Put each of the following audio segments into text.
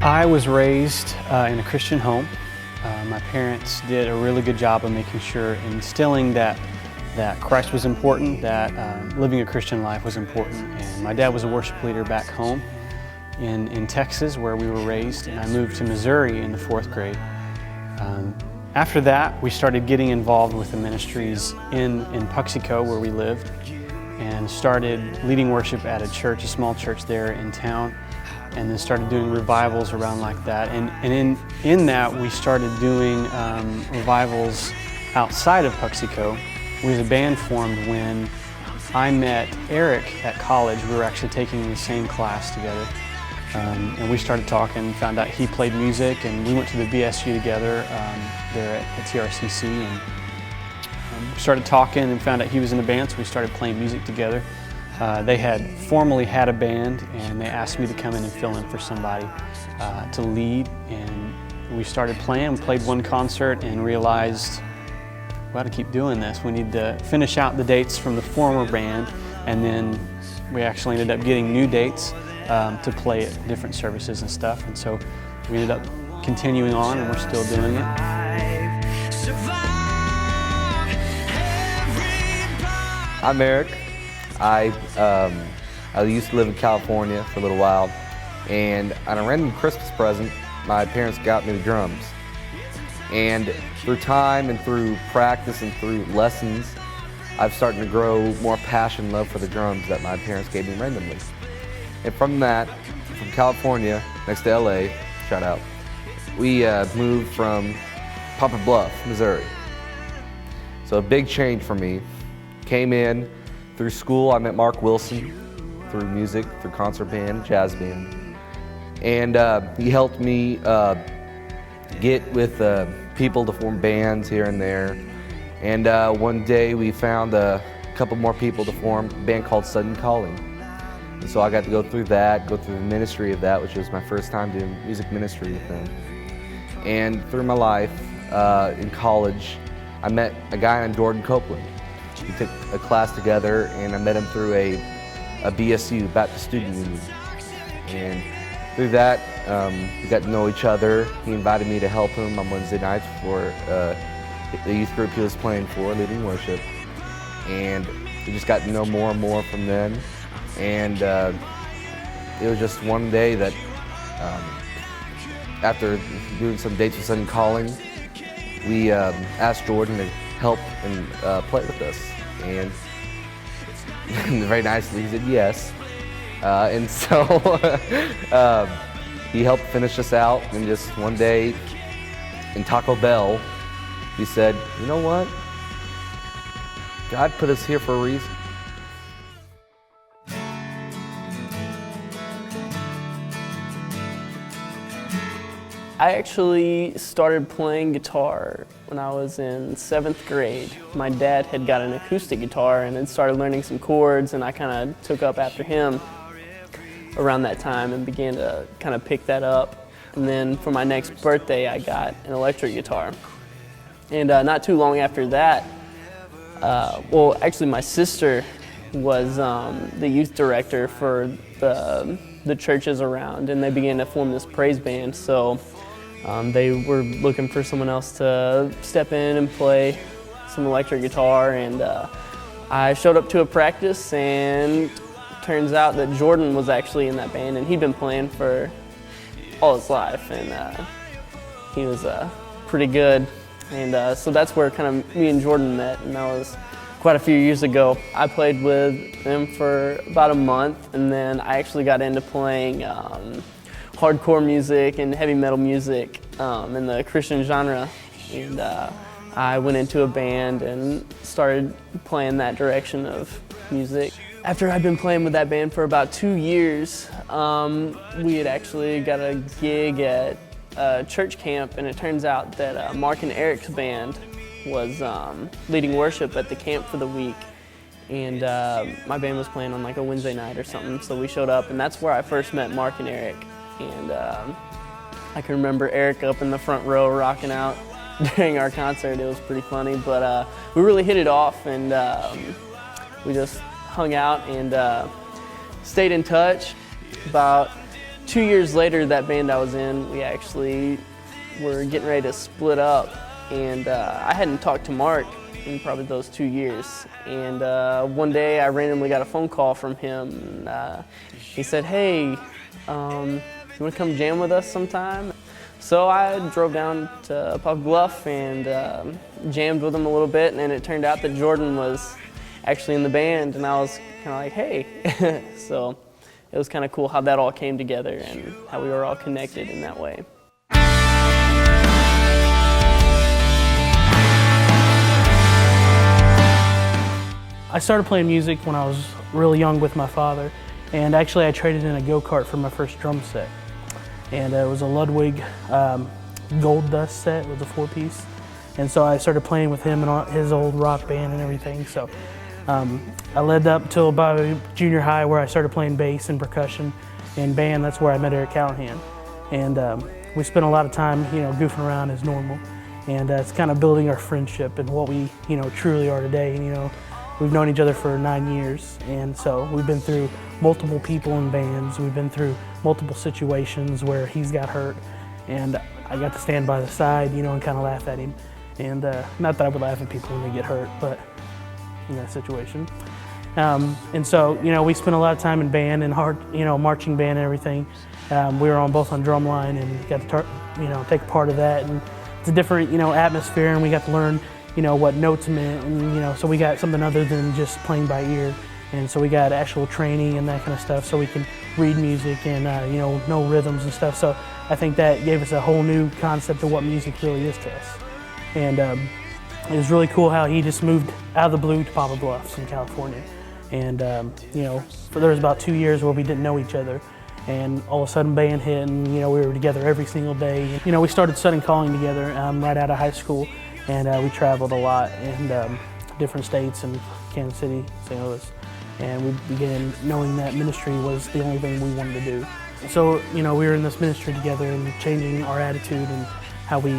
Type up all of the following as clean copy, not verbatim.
I was raised in a Christian home. My parents did a really good job of making sure, instilling that Christ was important, that living a Christian life was important. And my dad was a worship leader back home in Texas, where we were raised, and I moved to Missouri in the 4th grade. After that, we started getting involved with the ministries in Puxico, where we lived, and started leading worship at a church, a small church there in town, and then started doing revivals around like that. And in that, we started doing revivals outside of Puxico. We was a band formed when I met Eric at college. We were actually taking the same class together. And we started talking, found out he played music, and we went to the BSU together there at TRCC, and started talking and found out he was in a band, so we started playing music together. They had formerly had a band, and they asked me to come in and fill in for somebody to lead, and we started playing. We played one concert and realized we got to keep doing this. We need to finish out the dates from the former band, and then we actually ended up getting new dates to play at different services and stuff, and so we ended up continuing on, and we're still doing it. I'm Eric. I used to live in California for a little while, and on a random Christmas present, my parents got me the drums. And through time and through practice and through lessons, I've started to grow more passion and love for the drums that my parents gave me randomly. And from that, from California, next to LA, shout out, we moved from Poplar Bluff, Missouri. So a big change for me. Came in through school. I met Mark Wilson through music, through concert band, jazz band. And he helped me get with people to form bands here and there. And one day we found a couple more people to form a band called Sudden Calling. And so I got to go through that, go through the ministry of that, which was my first time doing music ministry with them. And through my life in college, I met a guy named Jordan Copeland. We took a class together, and I met him through a BSU, Baptist Student Union. And through that, we got to know each other. He invited me to help him on Wednesday nights for the youth group he was playing for, leading worship. And we just got to know more and more from them. And it was just one day that, after doing some dates with Sudden Calling, we asked Jordan to help and play with us. And very nicely he said yes. And so he helped finish us out. And just one day in Taco Bell, he said, "You know what? God put us here for a reason." I actually started playing guitar when I was in 7th grade. My dad had got an acoustic guitar and had started learning some chords, and I kind of took up after him around that time and began to kind of pick that up. And then for my next birthday, I got an electric guitar. And not too long after that, well, actually my sister was the youth director for the churches around, and they began to form this praise band. So they were looking for someone else to step in and play some electric guitar, and I showed up to a practice, and turns out that Jordan was actually in that band, and he'd been playing for all his life, and he was pretty good. And so that's where kind of me and Jordan met, and that was quite a few years ago. I played with him for about a month, and then I actually got into playing hardcore music and heavy metal music in the Christian genre, and I went into a band and started playing that direction of music. After I'd been playing with that band for about 2 years, we had actually got a gig at a church camp, and it turns out that Mark and Eric's band was leading worship at the camp for the week, and my band was playing on like a Wednesday night or something, so we showed up, and that's where I first met Mark and Eric. And I can remember Eric up in the front row rocking out during our concert. It was pretty funny, but we really hit it off, and we just hung out and stayed in touch. About 2 years later, that band I was in, we actually were getting ready to split up, and I hadn't talked to Mark in probably those 2 years. And one day I randomly got a phone call from him. And, he said, "Hey, you want to come jam with us sometime?" So I drove down to Puff Bluff and jammed with him a little bit, and then it turned out that Jordan was actually in the band, and I was kind of like, "Hey." So it was kind of cool how that all came together and how we were all connected in that way. I started playing music when I was really young with my father, and actually I traded in a go-kart for my first drum set. And it was a Ludwig Gold Dust set. It was a 4-piece. And so I started playing with him and his old rock band and everything. So I led up till about junior high, where I started playing bass and percussion and band. That's where I met Eric Callahan. And we spent a lot of time, goofing around as normal. And it's kind of building our friendship and what we, truly are today. We've known each other for 9 years, and so we've been through multiple people in bands. We've been through multiple situations where he's got hurt, and I got to stand by the side, and kind of laugh at him. And not that I would laugh at people when they get hurt, but in that situation. And so, we spent a lot of time in band and marching band and everything. We were both on drumline and got to, take part of that. And it's a different, atmosphere, and we got to learn what notes meant, and so we got something other than just playing by ear, and so we got actual training and that kind of stuff, so we can read music and know rhythms and stuff. So I think that gave us a whole new concept of what music really is to us. And it was really cool how he just moved out of the blue to Papa Bluffs in California, and there was about 2 years where we didn't know each other. And all of a sudden band hit, and we were together every single day. We started studying calling together right out of high school. And we traveled a lot in different states and Kansas City, St. Louis. And we began knowing that ministry was the only thing we wanted to do. So, we were in this ministry together and changing our attitude and how we,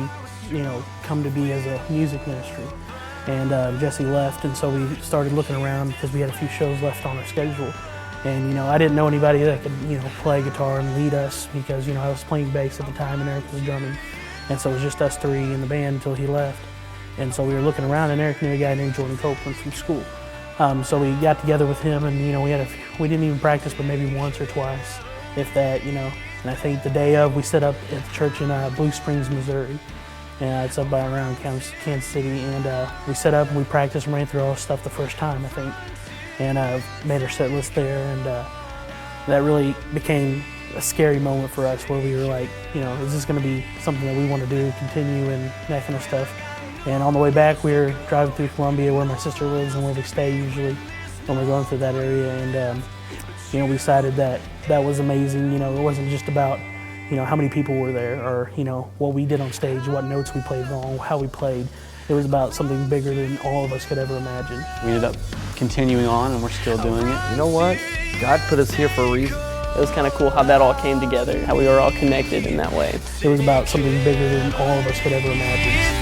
come to be as a music ministry. And Jesse left, and so we started looking around because we had a few shows left on our schedule. And, I didn't know anybody that could, play guitar and lead us because, I was playing bass at the time and Eric was drumming. And so it was just us three in the band until he left. And so we were looking around, and Eric knew a guy named Jordan Copeland from school. So we got together with him, and we didn't even practice, but maybe once or twice, if that. And I think the day of, we set up at the church in Blue Springs, Missouri. And it's up by around Kansas City, and we set up and we practiced and ran through all the stuff the first time, I think, and made our set list there, and that really became a scary moment for us, where we were like, is this going to be something that we want to do, continue, and that kind of stuff. And on the way back, we were driving through Columbia, where my sister lives and where we stay usually when we're going through that area. And we decided that was amazing. It wasn't just about how many people were there, or what we did on stage, what notes we played wrong, how we played. It was about something bigger than all of us could ever imagine. We ended up continuing on, and we're still doing it. You know what? God put us here for a reason. It was kind of cool how that all came together, how we were all connected in that way. It was about something bigger than all of us could ever imagine.